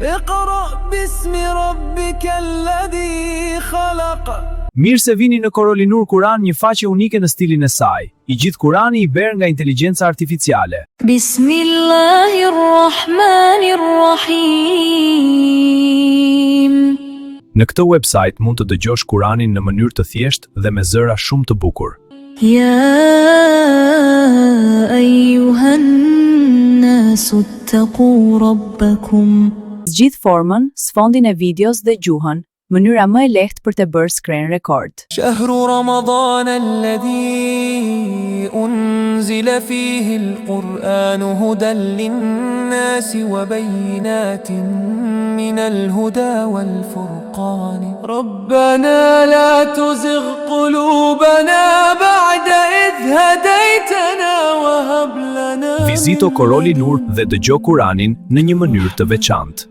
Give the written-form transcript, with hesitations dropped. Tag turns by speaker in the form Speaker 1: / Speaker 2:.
Speaker 1: اقرأ باسم ربك الذي خلق.
Speaker 2: Mirë se vini në Korolinur Kur'an, një faqe unike në stilin e saj. I gjithë Kur'ani I bërë nga inteligjenca artificiale.
Speaker 3: Bismillahirrahmanirrahim.
Speaker 2: Në këtë website mund të dëgjosh Kur'anin në mënyrë të thjeshtë dhe me zëra shumë të bukur.
Speaker 3: Ya ayyuhan nasu ittaqu rabbakum.
Speaker 4: Zgjidh formën, sfondin e videos dhe gjuhën, mënyra më e lehtë për të bërë screen record.
Speaker 1: شهر رمضان الذي أنزل فيه القرآن هدى للناس وبينات من الهدى والفرقان ربنا لا تزغ قلوبنا بعد إذ هديتنا وهب لنا.
Speaker 2: Vizito Korolinur dhe dëgjo Kur'anin në një mënyrë të veçantë.